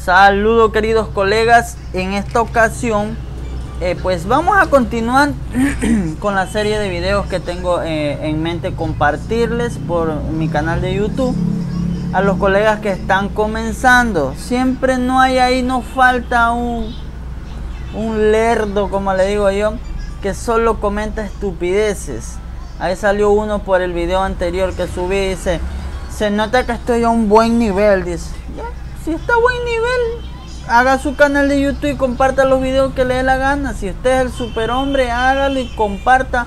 Saludos queridos colegas, en esta ocasión pues vamos a continuar con la serie de videos que tengo en mente compartirles por mi canal de YouTube a los colegas que están comenzando. Siempre no falta un lerdo, como le digo yo, que solo comenta estupideces. Ahí salió uno por el video anterior que subí, dice: se nota que estoy a un buen nivel. Dice, ya, si está a buen nivel, haga su canal de YouTube y comparta los videos que le dé la gana. Si usted es el superhombre, hágalo y comparta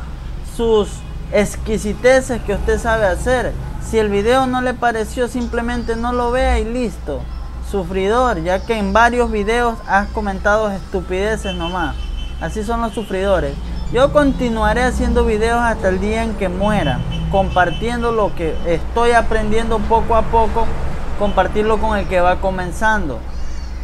sus exquisiteces que usted sabe hacer. Si el video no le pareció, simplemente no lo vea y listo. Sufridor, ya que en varios videos has comentado estupideces nomás. Así son los sufridores. Yo continuaré haciendo videos hasta el día en que muera, compartiendo lo que estoy aprendiendo poco a poco, compartirlo con el que va comenzando.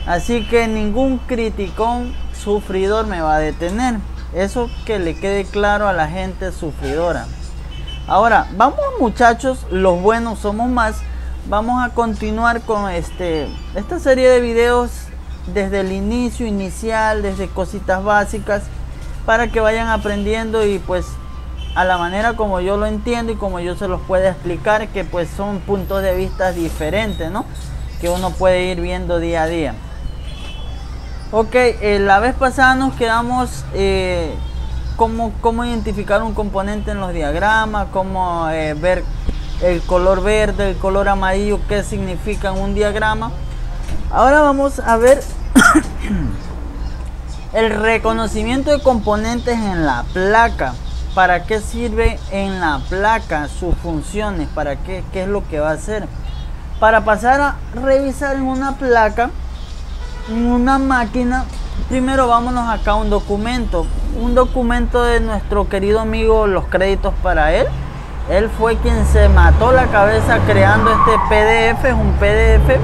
Así que ningún criticón sufridor me va a detener. Eso que le quede claro a la gente sufridora. Ahora, vamos muchachos, los buenos somos más. Vamos a continuar con esta serie de videos desde el inicial, desde cositas básicas, para que vayan aprendiendo y pues a la manera como yo lo entiendo y como yo se los puedo explicar, que pues son puntos de vista diferentes, ¿no? Que uno puede ir viendo día a día. Ok, la vez pasada nos quedamos cómo identificar un componente en los diagramas, cómo ver el color verde, el color amarillo, qué significa en un diagrama. Ahora vamos a ver el reconocimiento de componentes en la placa. ¿Para qué sirve en la placa? Sus funciones, ¿para qué es lo que va a hacer? Para pasar a revisar en una placa, en una máquina, primero vámonos acá a un documento de nuestro querido amigo Los Créditos para Él. Él fue quien se mató la cabeza creando este PDF, es un PDF.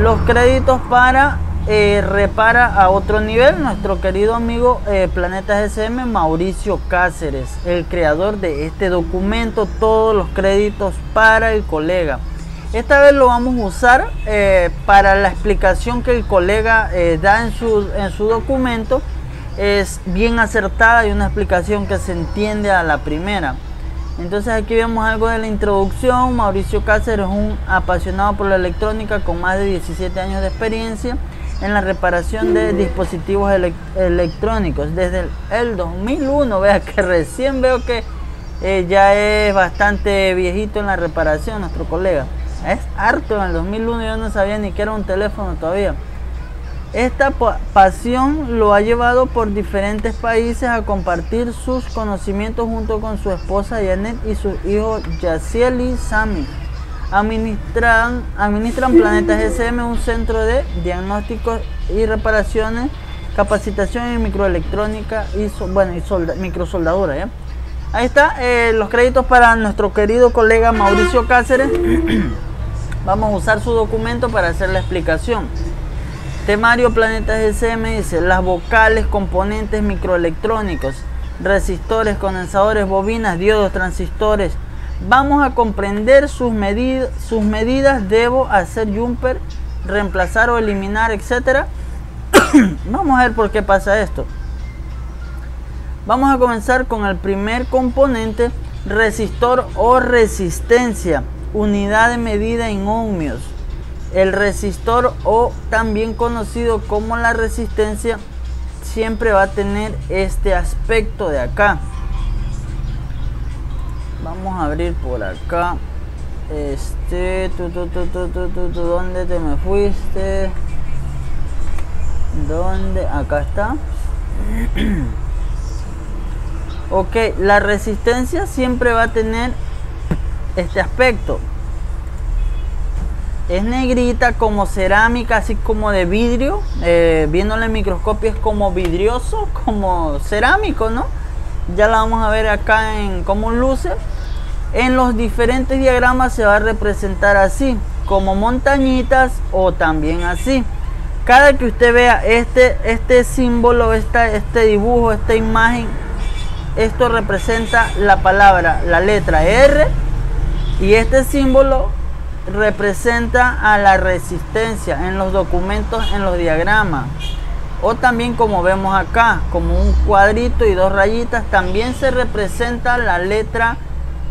Los créditos para repara a otro nivel, nuestro querido amigo Planeta GSM, Mauricio Cáceres, el creador de este documento, todos los créditos para el colega. Esta vez lo vamos a usar para la explicación que el colega da en su documento. Es bien acertada y una explicación que se entiende a la primera. Entonces aquí vemos algo de la introducción. Mauricio Cáceres es un apasionado por la electrónica con más de 17 años de experiencia en la reparación de dispositivos electrónicos desde el 2001. Vea que recién veo que ya es bastante viejito en la reparación nuestro colega. Es harto. En el 2001 yo no sabía ni que era un teléfono todavía. Esta pasión lo ha llevado por diferentes países a compartir sus conocimientos junto con su esposa Janet y su hijo Yaciel y Sammy. Administran Planeta GSM, un centro de diagnósticos y reparaciones, capacitación en microelectrónica y microsoldadura, ¿ya? Ahí está, los créditos para nuestro querido colega Mauricio Cáceres. Vamos a usar su documento para hacer la explicación. Temario Planeta GSM dice: las vocales, componentes microelectrónicos, resistores, condensadores, bobinas, diodos, transistores. Vamos a comprender sus medidas, debo hacer jumper, reemplazar o eliminar, etcétera. Vamos a ver por qué pasa esto. Vamos a comenzar con el primer componente: resistor o resistencia, unidad de medida en ohmios. El resistor, o también conocido como la resistencia, siempre va a tener este aspecto de acá. Vamos a abrir por acá. ¿Dónde te me fuiste? ¿Dónde? Acá está. Ok, la resistencia siempre va a tener este aspecto. Es negrita, como cerámica, así como de vidrio. Viéndole en microscopio es como vidrioso, como cerámico, ¿no? Ya la vamos a ver acá en cómo luce. En los diferentes diagramas se va a representar así, como montañitas o también así. Cada que usted vea este símbolo, este dibujo, esta imagen, esto representa la palabra, la letra R, y este símbolo representa a la resistencia en los documentos, en los diagramas. O también, como vemos acá, como un cuadrito y dos rayitas, también se representa la letra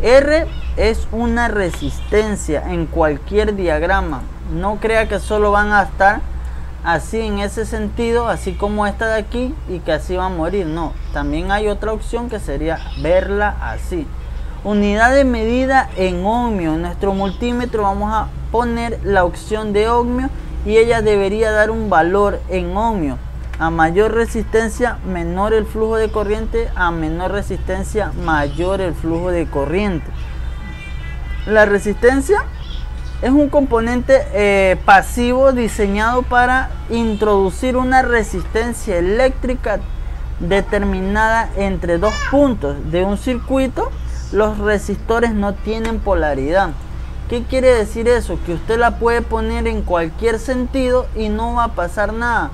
R. Es una resistencia en cualquier diagrama. No crea que solo van a estar así en ese sentido, así como esta de aquí, y que así va a morir. No, también hay otra opción que sería verla así. Unidad de medida en ohmio. En nuestro multímetro vamos a poner la opción de ohmio y ella debería dar un valor en ohmio. A mayor resistencia, menor el flujo de corriente. A menor resistencia, mayor el flujo de corriente. La resistencia es un componente pasivo diseñado para introducir una resistencia eléctrica determinada entre dos puntos de un circuito. Los resistores no tienen polaridad. ¿Qué quiere decir eso? Que usted la puede poner en cualquier sentido y no va a pasar nada.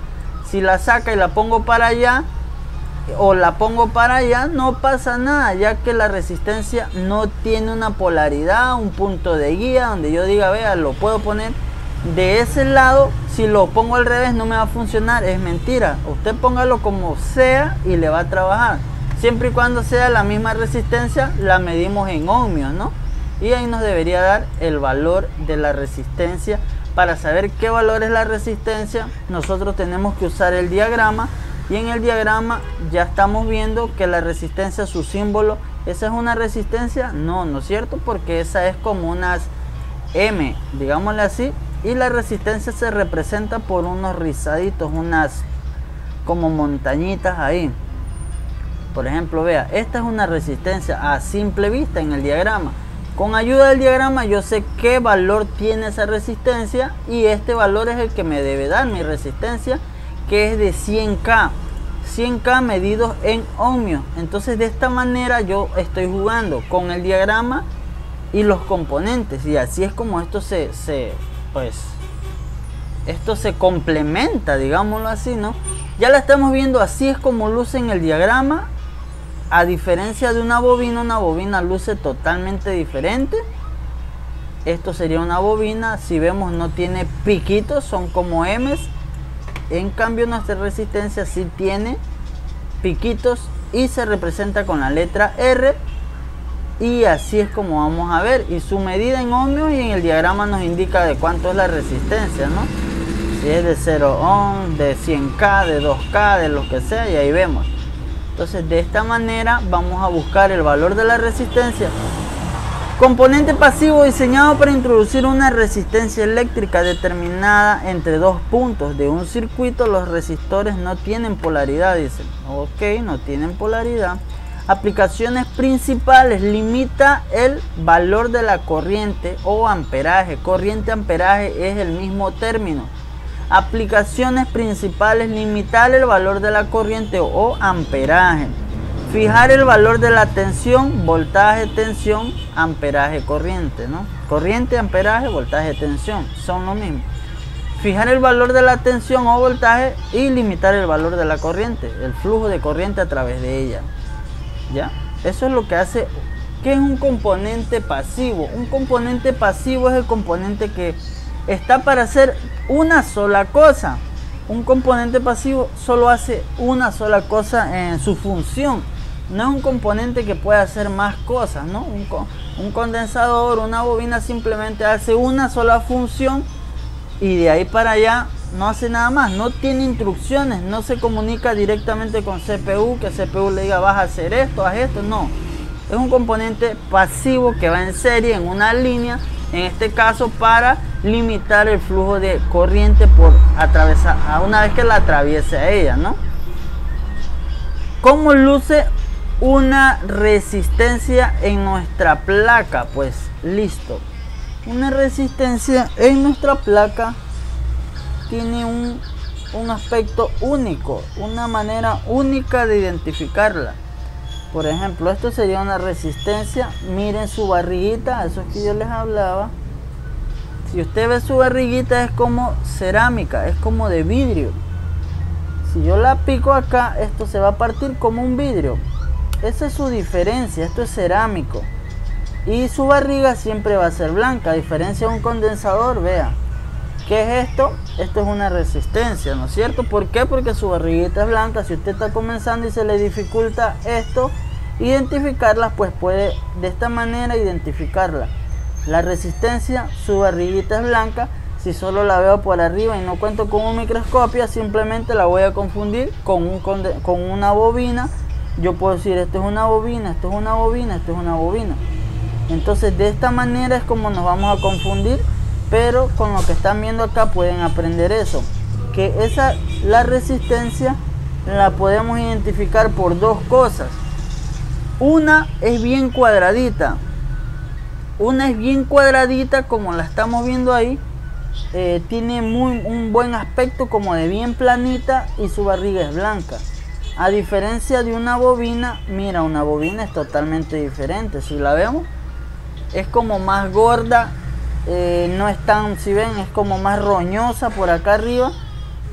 Si la saca y la pongo para allá o la pongo para allá, no pasa nada, ya que la resistencia no tiene una polaridad, un punto de guía donde yo diga, vea, lo puedo poner de ese lado. Si lo pongo al revés no me va a funcionar. Es mentira. Usted póngalo como sea y le va a trabajar. Siempre y cuando sea la misma resistencia, la medimos en ohmios, ¿no? Y ahí nos debería dar el valor de la resistencia. Para saber qué valor es la resistencia, nosotros tenemos que usar el diagrama. Y en el diagrama ya estamos viendo que la resistencia, su símbolo, ¿esa es una resistencia? No, ¿no es cierto? Porque esa es como unas M, digámosle así. Y la resistencia se representa por unos rizaditos, unas como montañitas ahí. Por ejemplo, vea, esta es una resistencia a simple vista en el diagrama. Con ayuda del diagrama yo sé qué valor tiene esa resistencia y este valor es el que me debe dar mi resistencia, que es de 100K. 100K medidos en ohmios. Entonces de esta manera yo estoy jugando con el diagrama y los componentes, y así es como esto esto se complementa, digámoslo así, ¿no? Ya la estamos viendo, así es como luce en el diagrama. A diferencia de una bobina luce totalmente diferente. Esto sería una bobina, si vemos no tiene piquitos, son como M's. En cambio nuestra resistencia sí tiene piquitos y se representa con la letra R. Y así es como vamos a ver. Y su medida en ohmios, y en el diagrama nos indica de cuánto es la resistencia, ¿no? Si es de 0 ohm, de 100K, de 2K, de lo que sea, y ahí vemos. Entonces de esta manera vamos a buscar el valor de la resistencia. Componente pasivo diseñado para introducir una resistencia eléctrica determinada entre dos puntos de un circuito. Los resistores no tienen polaridad, dicen. Ok, no tienen polaridad. Aplicaciones principales: limita el valor de la corriente o amperaje. Corriente, amperaje es el mismo término. Aplicaciones principales: limitar el valor de la corriente o amperaje. Fijar el valor de la tensión, voltaje, tensión, amperaje, corriente, ¿no? Corriente, amperaje, voltaje, tensión, son lo mismo. Fijar el valor de la tensión o voltaje y limitar el valor de la corriente, el flujo de corriente a través de ella. ¿Ya? Eso es lo que hace. ¿Qué es un componente pasivo? Un componente pasivo es el componente que está para hacer una sola cosa. Un componente pasivo solo hace una sola cosa en su función. No es un componente que pueda hacer más cosas, ¿no? Un condensador, una bobina simplemente hace una sola función y de ahí para allá no hace nada más. No tiene instrucciones, no se comunica directamente con CPU, que CPU le diga vas a hacer esto, haz esto. No, es un componente pasivo que va en serie, en una línea, en este caso para limitar el flujo de corriente por atravesar, a una vez que la atraviese a ella, ¿no? ¿Cómo luce una resistencia en nuestra placa? Pues listo, una resistencia en nuestra placa tiene un aspecto único, una manera única de identificarla. Por ejemplo, esto sería una resistencia. Miren su barriguita, eso es que yo les hablaba. Si usted ve su barriguita, es como cerámica, es como de vidrio. Si yo la pico acá, esto se va a partir como un vidrio. Esa es su diferencia. Esto es cerámico. y su barriga siempre va a ser blanca, a diferencia de un condensador. Vea, ¿qué es esto? Esto es una resistencia, ¿no es cierto? ¿Por qué? Porque su barriguita es blanca. Si usted está comenzando y se le dificulta esto, identificarla, pues puede de esta manera identificarla. La resistencia, su barriguita es blanca. Si solo la veo por arriba y no cuento con un microscopio, simplemente la voy a confundir con una bobina. Yo puedo decir, esto es una bobina, esto es una bobina, esto es una bobina. Entonces de esta manera es como nos vamos a confundir, pero con lo que están viendo acá pueden aprender eso, que la resistencia la podemos identificar por dos cosas. Una es bien cuadradita, como la estamos viendo ahí. Tiene un buen aspecto, como de bien planita, y su barriga es blanca. A diferencia de una bobina, mira, una bobina es totalmente diferente. Si la vemos, es como más gorda, no es tan, si ven, es como más roñosa por acá arriba,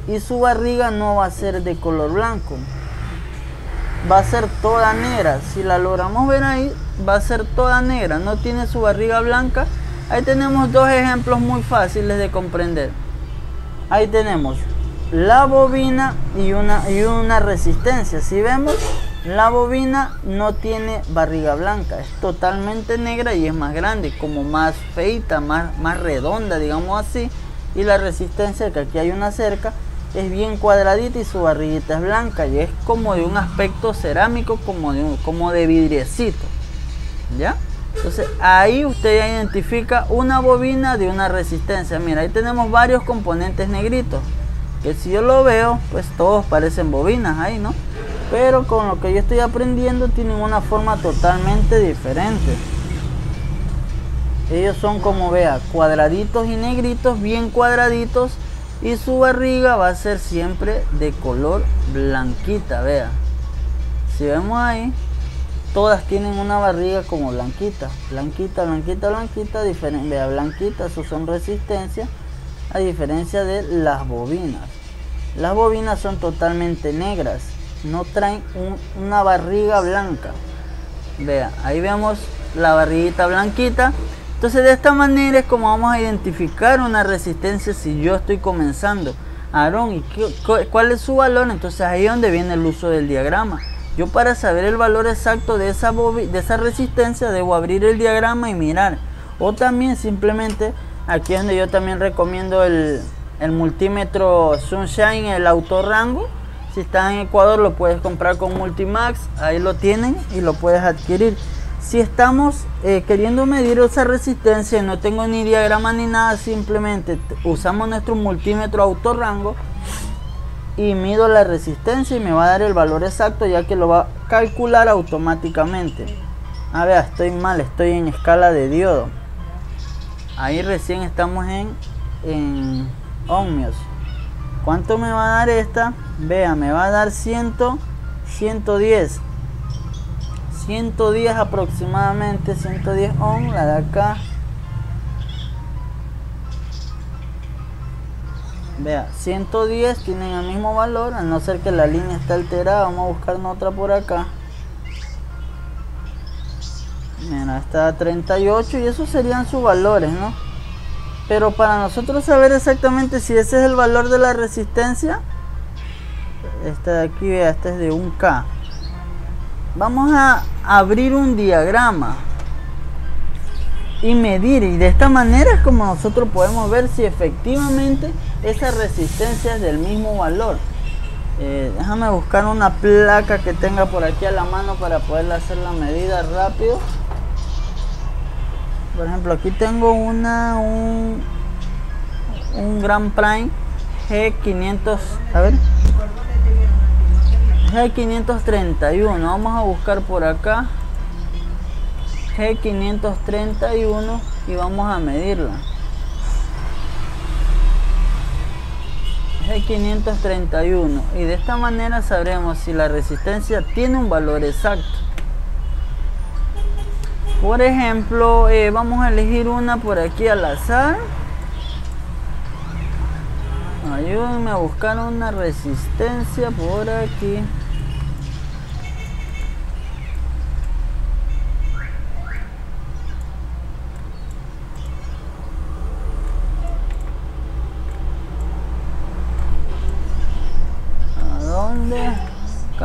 y su barriga no va a ser de color blanco, va a ser toda negra. Si la logramos ver ahí, va a ser toda negra, no tiene su barriga blanca. Ahí tenemos dos ejemplos muy fáciles de comprender. Ahí tenemos la bobina y una resistencia. Si vemos, la bobina no tiene barriga blanca, es totalmente negra y es más grande, como más feita, más redonda, digamos así. Y la resistencia, que aquí hay una cerca, es bien cuadradita y su barriguita es blanca y es como de un aspecto cerámico, como de vidriecito, ¿ya? Entonces ahí usted ya identifica una bobina de una resistencia. Mira, ahí tenemos varios componentes negritos, que si yo lo veo, pues todos parecen bobinas ahí, ¿no? Pero con lo que yo estoy aprendiendo tienen una forma totalmente diferente. Ellos son, como vea, cuadraditos y negritos, bien cuadraditos, y su barriga va a ser siempre de color blanquita. Vea, si vemos ahí, todas tienen una barriga como blanquita, diferente. Vea, blanquita, eso son resistencias, a diferencia de las bobinas. Las bobinas son totalmente negras, no traen una barriga blanca. Vea, ahí vemos la barriguita blanquita. Entonces de esta manera es como vamos a identificar una resistencia si yo estoy comenzando. Aarón, ¿y cuál es su valor? Entonces ahí es donde viene el uso del diagrama. Yo, para saber el valor exacto de esa resistencia, debo abrir el diagrama y mirar. O también simplemente, aquí es donde yo también recomiendo el multímetro Sunshine, el autorrango. Si estás en Ecuador, lo puedes comprar con Multimax, ahí lo tienen y lo puedes adquirir. Si estamos queriendo medir esa resistencia y no tengo ni diagrama ni nada, simplemente usamos nuestro multímetro autorrango y mido la resistencia y me va a dar el valor exacto, ya que lo va a calcular automáticamente. A ver, estoy mal, estoy en escala de diodo. Ahí recién estamos en ohmios. ¿Cuánto me va a dar esta? Vea, me va a dar 110 aproximadamente, 110 ohm, la de acá. Vea, 110 tienen el mismo valor, a no ser que la línea esté alterada. Vamos a buscar otra por acá. Mira, está a 38 y esos serían sus valores, ¿no? Pero para nosotros saber exactamente si ese es el valor de la resistencia, esta de aquí, vea, este es de 1K. Vamos a abrir un diagrama y medir, y de esta manera es como nosotros podemos ver si efectivamente esa resistencia es del mismo valor. Déjame buscar una placa que tenga por aquí a la mano para poder hacer la medida rápido. Por ejemplo, aquí tengo un Grand Prime G500, a ver, G531. Vamos a buscar por acá G531 y vamos a medirla. G531, y de esta manera sabremos si la resistencia tiene un valor exacto. Por ejemplo, vamos a elegir una por aquí al azar. Ayúdenme a buscar una resistencia por aquí.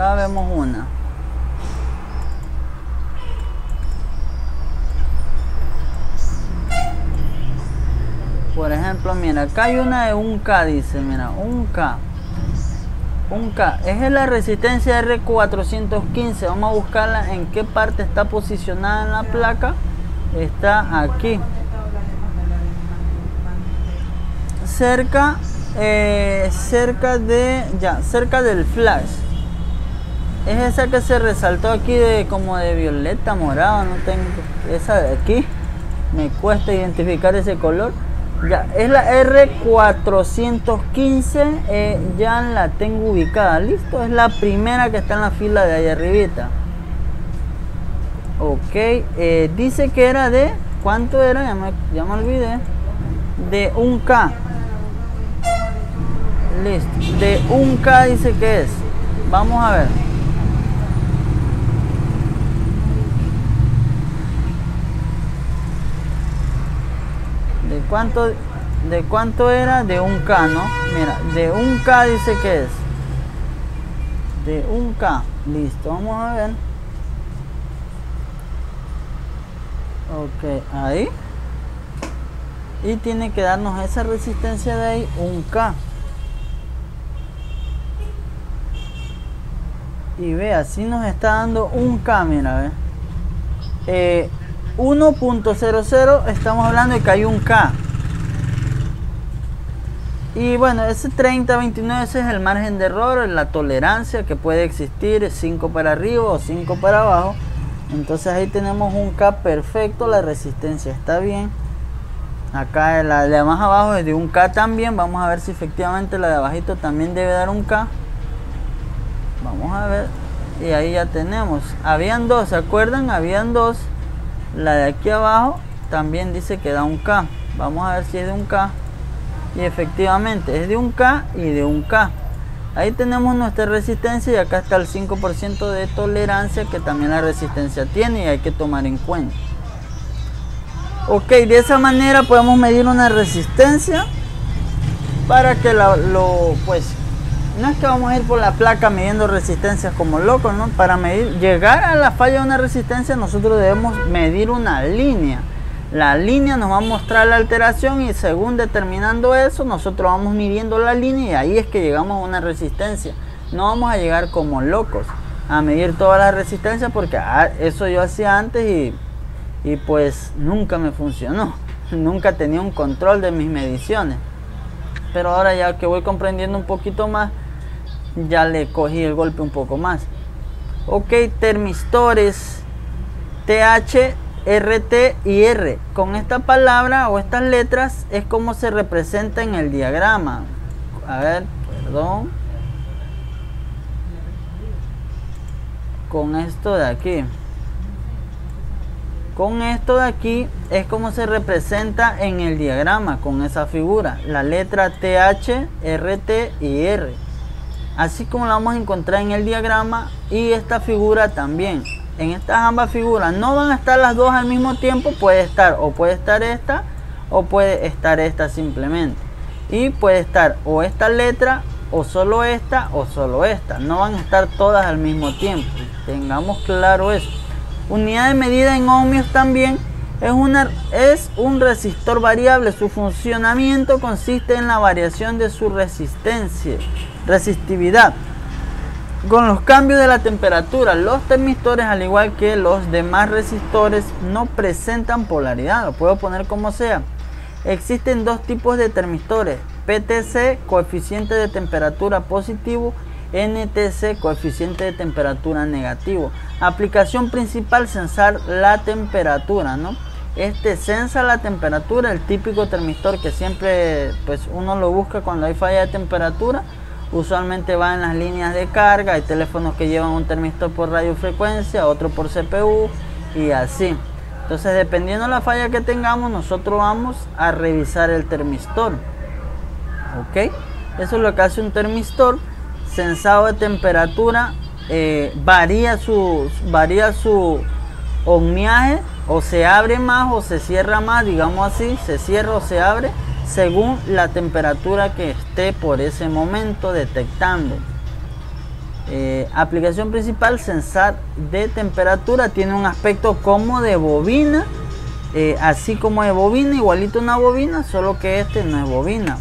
acá vemos una. Por ejemplo, mira, acá hay una de 1K, dice, mira, 1K. 1K, es la resistencia R415. Vamos a buscarla en qué parte está posicionada en la placa. Está aquí. Cerca del flash. Es esa que se resaltó aquí de como de violeta, morado, no tengo. Esa de aquí. Me cuesta identificar ese color. Ya, es la R415, ya la tengo ubicada, listo, es la primera que está en la fila de ahí arribita. Ok, dice que era de, ¿cuánto era? Ya me olvidé. De 1K. Listo, de 1K dice que es. Vamos a ver. ¿De cuánto era? De 1K, ¿no? Mira, de 1K dice que es. De 1K. Listo, vamos a ver. Ok, ahí. Y tiene que darnos esa resistencia de ahí, 1K. Y ve, así nos está dando 1K, mira, ve. 1.00, estamos hablando de que hay 1K. Y bueno, ese 30-29, ese es el margen de error, la tolerancia que puede existir, 5 para arriba o 5 para abajo. Entonces ahí tenemos 1K perfecto, la resistencia está bien. Acá la de más abajo es de 1K también. Vamos a ver si efectivamente la de abajito también debe dar 1K. Vamos a ver. Y ahí ya tenemos. Habían dos, ¿se acuerdan? Habían dos. La de aquí abajo también dice que da 1K. Vamos a ver si es de 1K. Y efectivamente es de 1K y de 1K. Ahí tenemos nuestra resistencia y acá está el 5% de tolerancia que también la resistencia tiene y hay que tomar en cuenta. Ok, de esa manera podemos medir una resistencia para que pues no es que vamos a ir por la placa midiendo resistencias como locos, ¿no? Para llegar a la falla de una resistencia nosotros debemos medir una línea. La línea nos va a mostrar la alteración y según determinando eso nosotros vamos midiendo la línea y ahí es que llegamos a una resistencia. No vamos a llegar como locos a medir todas las resistencias porque eso yo hacía antes y pues nunca me funcionó. Nunca tenía un control de mis mediciones. Pero ahora ya que voy comprendiendo un poquito más, ya le cogí el golpe un poco más. Ok, termistores TH, RT y R. Con esta palabra o estas letras es como se representa en el diagrama. A ver, perdón. Con esto de aquí. Con esto de aquí es como se representa en el diagrama con esa figura. La letra TH, RT y R. Así como la vamos a encontrar en el diagrama y esta figura también. En estas ambas figuras no van a estar las dos al mismo tiempo. Puede estar esta o puede estar esta simplemente. Y puede estar o esta letra o solo esta o solo esta. No van a estar todas al mismo tiempo. Tengamos claro eso. Unidad de medida en ohmios también es un resistor variable. Su funcionamiento consiste en la variación de su resistividad con los cambios de la temperatura. Los termistores, al igual que los demás resistores, no presentan polaridad. Lo puedo poner como sea. Existen dos tipos de termistores: PTC, coeficiente de temperatura positivo; NTC, coeficiente de temperatura negativo. Aplicación principal: censar la temperatura, ¿no? Este censa la temperatura, el típico termistor que siempre pues uno lo busca cuando hay falla de temperatura. Usualmente va en las líneas de carga. Hay teléfonos que llevan un termistor por radiofrecuencia, otro por CPU y así. Entonces, dependiendo de la falla que tengamos, nosotros vamos a revisar el termistor. Ok, eso es lo que hace un termistor. Sensado de temperatura, varía su ohmiaje, o se abre más o se cierra más, digamos así, se cierra o se abre según la temperatura que esté por ese momento detectando. Aplicación principal, sensor de temperatura. Tiene un aspecto como de bobina, así como de bobina, igualito una bobina, solo que este no es bobina.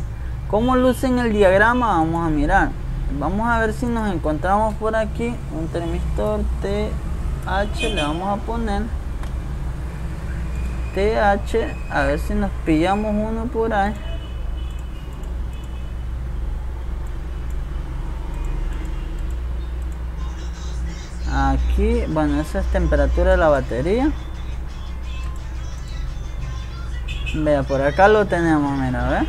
¿Cómo luce en el diagrama? Vamos a mirar. Vamos a ver si nos encontramos por aquí un termistor TH. Le vamos a poner TH, a ver si nos pillamos uno por ahí. Aquí, bueno, esa es temperatura de la batería. Vea, por acá lo tenemos, mira, ¿ves?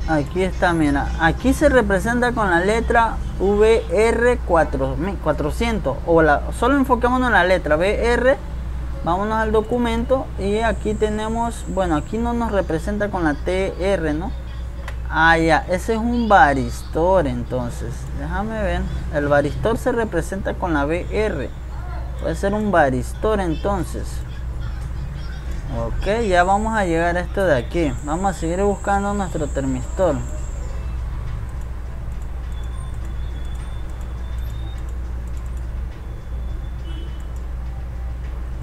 Aquí está, mira, aquí se representa con la letra VR400, o solo enfoquémonos en la letra VR. Vámonos al documento y aquí tenemos, bueno, aquí no nos representa con la TR, ¿no? Ah, ya, ese es un varistor. Entonces, déjame ver, el varistor se representa con la VR, puede ser un varistor entonces. Ok, ya vamos a llegar a esto de aquí. Vamos a seguir buscando nuestro termistor.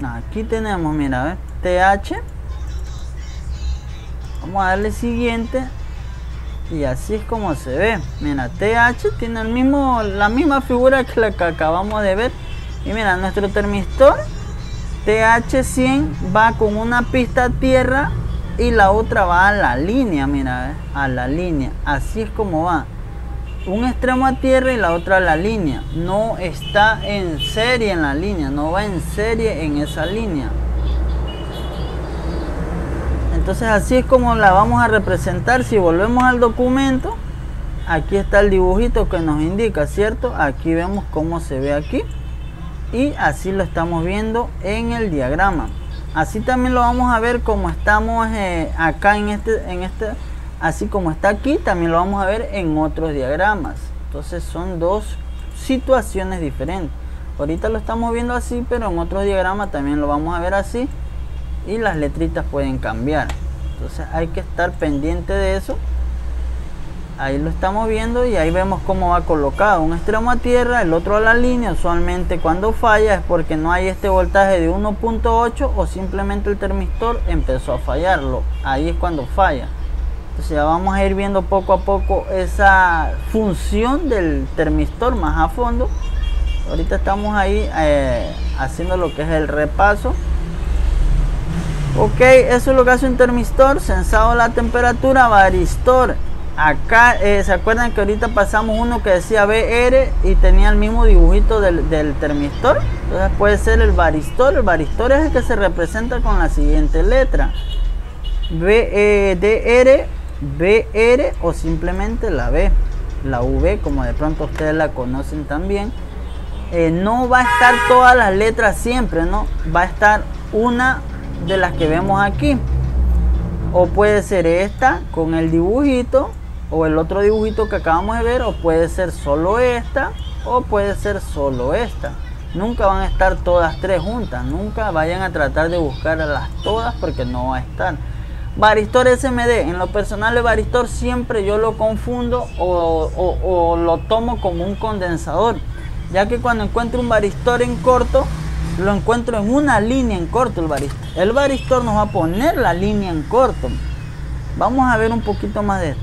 Aquí tenemos, mira, ¿ves? TH. Vamos a darle siguiente. Y así es como se ve. Mira, TH tiene la misma figura que la que acabamos de ver. Y mira, nuestro termistor TH100 va con una pista a tierra y la otra va a la línea, mira, a la línea. Así es como va. Un extremo a tierra y la otra a la línea. No está en serie en la línea, no va en serie en esa línea. Entonces así es como la vamos a representar. Si volvemos al documento, aquí está el dibujito que nos indica, ¿cierto? Aquí vemos cómo se ve aquí. Y así lo estamos viendo en el diagrama. Así también lo vamos a ver como estamos acá en este, así como está aquí, también lo vamos a ver en otros diagramas. Entonces son dos situaciones diferentes. Ahorita lo estamos viendo así, pero en otros diagramas también lo vamos a ver así. Y las letritas pueden cambiar. Entonces hay que estar pendiente de eso. Ahí lo estamos viendo y ahí vemos cómo va colocado. Un extremo a tierra, el otro a la línea. Usualmente cuando falla es porque no hay este voltaje de 1.8 o simplemente el termistor empezó a fallarlo. Ahí es cuando falla. Entonces ya vamos a ir viendo poco a poco esa función del termistor más a fondo. Ahorita estamos ahí haciendo lo que es el repaso. Ok, eso es lo que hace un termistor. Sensado la temperatura, varistor. Acá, ¿se acuerdan que ahorita pasamos uno que decía VR y tenía el mismo dibujito del termistor? Entonces puede ser el varistor. El varistor es el que se representa con la siguiente letra. DR, BR o simplemente la B. La V, como de pronto ustedes la conocen también. No va a estar todas las letras siempre, ¿no? Va a estar una de las que vemos aquí. O puede ser esta con el dibujito, o el otro dibujito que acabamos de ver, o puede ser solo esta, o puede ser solo esta. Nunca van a estar todas tres juntas. Nunca vayan a tratar de buscarlas todas porque no va a estar. Varistor SMD, en lo personal el varistor siempre yo lo confundo o lo tomo como un condensador, ya que cuando encuentro un varistor en corto, lo encuentro en una línea en corto. El varistor nos va a poner la línea en corto. Vamos a ver un poquito más de esto.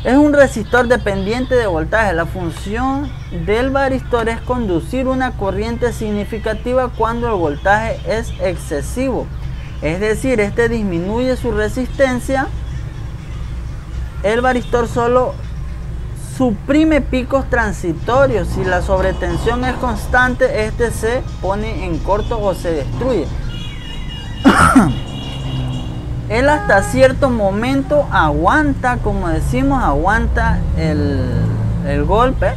Es un resistor dependiente de voltaje. La función del varistor es conducir una corriente significativa cuando el voltaje es excesivo. Es decir, este disminuye su resistencia. El varistor solo suprime picos transitorios. Si la sobretensión es constante, este se pone en corto o se destruye. Él hasta cierto momento aguanta, como decimos, aguanta el golpe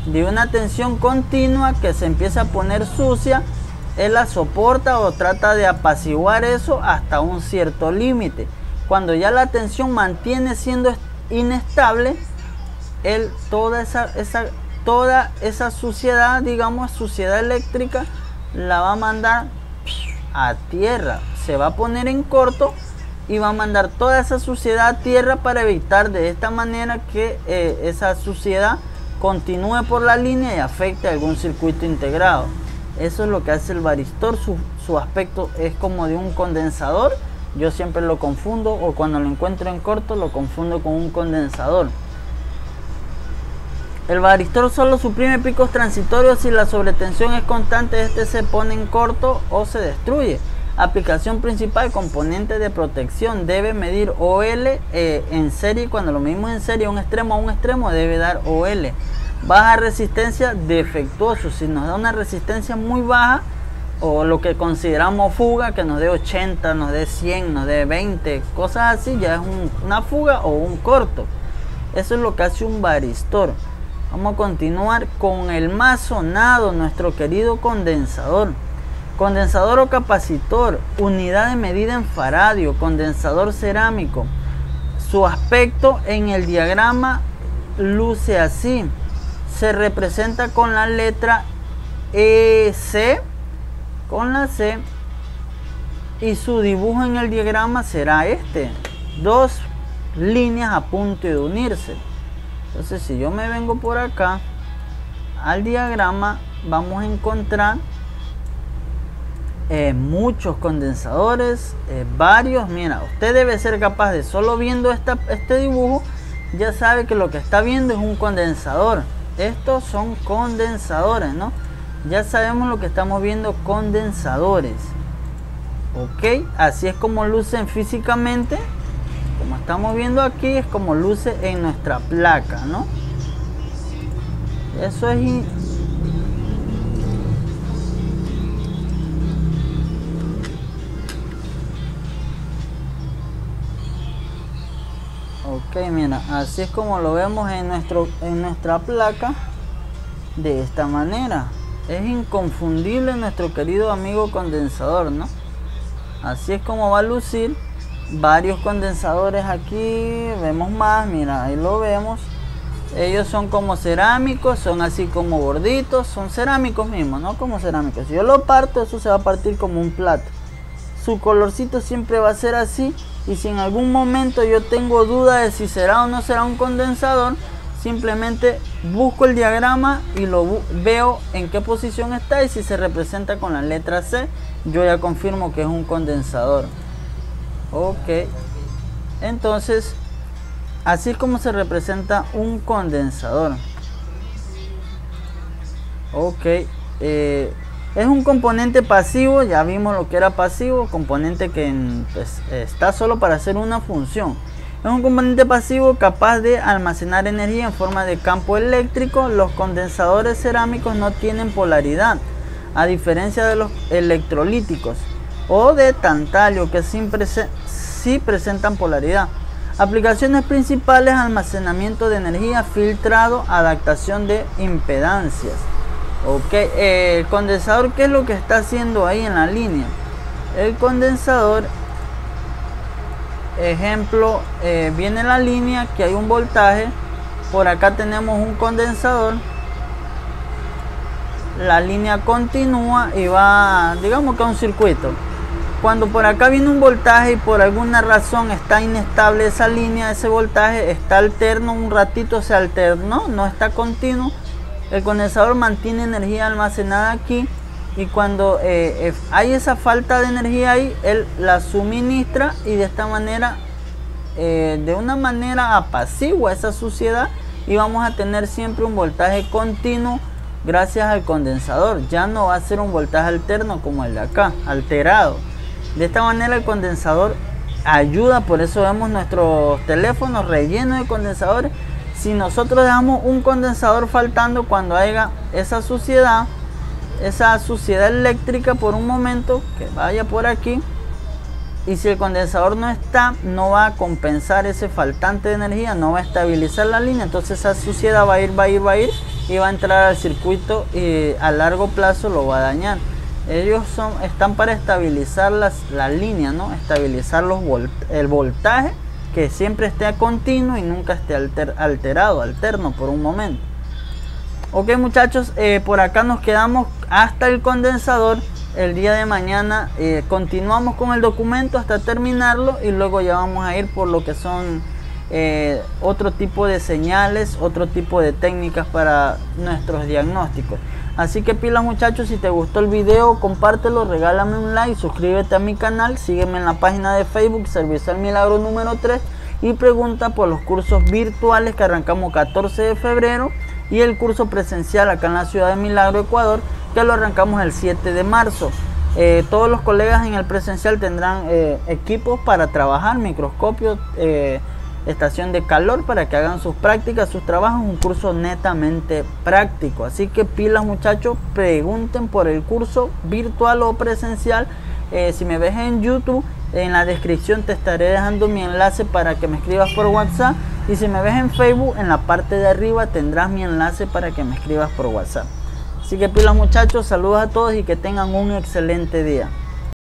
de una tensión continua que se empieza a poner sucia. Él la soporta o trata de apaciguar eso hasta un cierto límite. Cuando ya la tensión mantiene siendo inestable, él toda esa suciedad, digamos suciedad eléctrica, la va a mandar a tierra. Se va a poner en corto y va a mandar toda esa suciedad a tierra para evitar de esta manera que esa suciedad continúe por la línea y afecte algún circuito integrado. Eso es lo que hace el varistor. Su aspecto es como de un condensador. Yo siempre lo confundo, o cuando lo encuentro en corto lo confundo con un condensador. El varistor solo suprime picos transitorios si la sobretensión es constante. Este se pone en corto o se destruye. Aplicación principal: componente de protección. Debe medir OL en serie. Cuando lo medimos en serie, un extremo a un extremo, debe dar OL. Baja resistencia, defectuoso. Si nos da una resistencia muy baja, o lo que consideramos fuga, que nos dé 80, nos dé 100, nos dé 20, cosas así, ya es una fuga o un corto. Eso es lo que hace un varistor. Vamos a continuar con el más sonado, nuestro querido condensador. Condensador o capacitor, unidad de medida en faradio, condensador cerámico. Su aspecto en el diagrama luce así. Se representa con la letra EC, con la C, y su dibujo en el diagrama será este: dos líneas a punto de unirse. Entonces, si yo me vengo por acá al diagrama, vamos a encontrar muchos condensadores, varios. Mira, usted debe ser capaz de, solo viendo este dibujo, ya sabe que lo que está viendo es un condensador. Estos son condensadores, ¿no? Ya sabemos lo que estamos viendo, condensadores. Ok, así es como lucen físicamente. Como estamos viendo aquí, es como luce en nuestra placa, ¿no? Eso es ok, mira, así es como lo vemos en nuestra placa, de esta manera. Es inconfundible nuestro querido amigo condensador, ¿no? Así es como va a lucir. Varios condensadores aquí, vemos más, mira, ahí lo vemos. Ellos son como cerámicos, son así como gorditos, son cerámicos mismos, ¿no? Como cerámicos. Si yo lo parto, eso se va a partir como un plato. Su colorcito siempre va a ser así. Y si en algún momento yo tengo duda de si será o no será un condensador, simplemente busco el diagrama y lo veo en qué posición está, y si se representa con la letra C, yo ya confirmo que es un condensador. Ok, entonces así es como se representa un condensador. Ok, es un componente pasivo. Ya vimos lo que era pasivo, componente que pues, está solo para hacer una función. Es un componente pasivo capaz de almacenar energía en forma de campo eléctrico. Los condensadores cerámicos no tienen polaridad, a diferencia de los electrolíticos o de tantalio, que sí presentan polaridad. Aplicaciones principales: almacenamiento de energía, filtrado, adaptación de impedancias. Ok, el condensador, ¿qué es lo que está haciendo ahí en la línea? El condensador, ejemplo, viene la línea, que hay un voltaje. Por acá tenemos un condensador. La línea continúa y va, digamos que a un circuito. Cuando por acá viene un voltaje y por alguna razón está inestable esa línea, ese voltaje está alterno, un ratito se alternó, no está continuo, el condensador mantiene energía almacenada aquí, y cuando hay esa falta de energía ahí, él la suministra, y de esta manera, de una manera apacigua esa suciedad, y vamos a tener siempre un voltaje continuo gracias al condensador. Ya no va a ser un voltaje alterno como el de acá, alterado. De esta manera el condensador ayuda, por eso vemos nuestros teléfonos rellenos de condensadores. Si nosotros dejamos un condensador faltando, cuando haya esa suciedad eléctrica por un momento, que vaya por aquí, y si el condensador no está, no va a compensar ese faltante de energía, no va a estabilizar la línea, entonces esa suciedad va a ir y va a entrar al circuito, y a largo plazo lo va a dañar. Ellos están para estabilizar la línea, ¿no? Estabilizar el voltaje, que siempre esté continuo y nunca esté alterno por un momento. Ok, muchachos, por acá nos quedamos hasta el condensador. el día de mañana continuamos con el documento hasta terminarlo y luego ya vamos a ir por lo que son otro tipo de señales, otro tipo de técnicas para nuestros diagnósticos. Así que pilas muchachos, si te gustó el video, compártelo, regálame un like, suscríbete a mi canal, sígueme en la página de Facebook Servicio al Milagro número 3 y pregunta por los cursos virtuales que arrancamos 14 de febrero y el curso presencial acá en la ciudad de Milagro, Ecuador, que lo arrancamos el 7 de marzo. Todos los colegas en el presencial tendrán equipos para trabajar, microscopios, estación de calor para que hagan sus prácticas, sus trabajos, un curso netamente práctico. Así que pilas muchachos, pregunten por el curso virtual o presencial. Si me ves en YouTube, en la descripción te estaré dejando mi enlace para que me escribas por WhatsApp, y si me ves en Facebook, en la parte de arriba tendrás mi enlace para que me escribas por WhatsApp. Así que pilas muchachos, saludos a todos y que tengan un excelente día.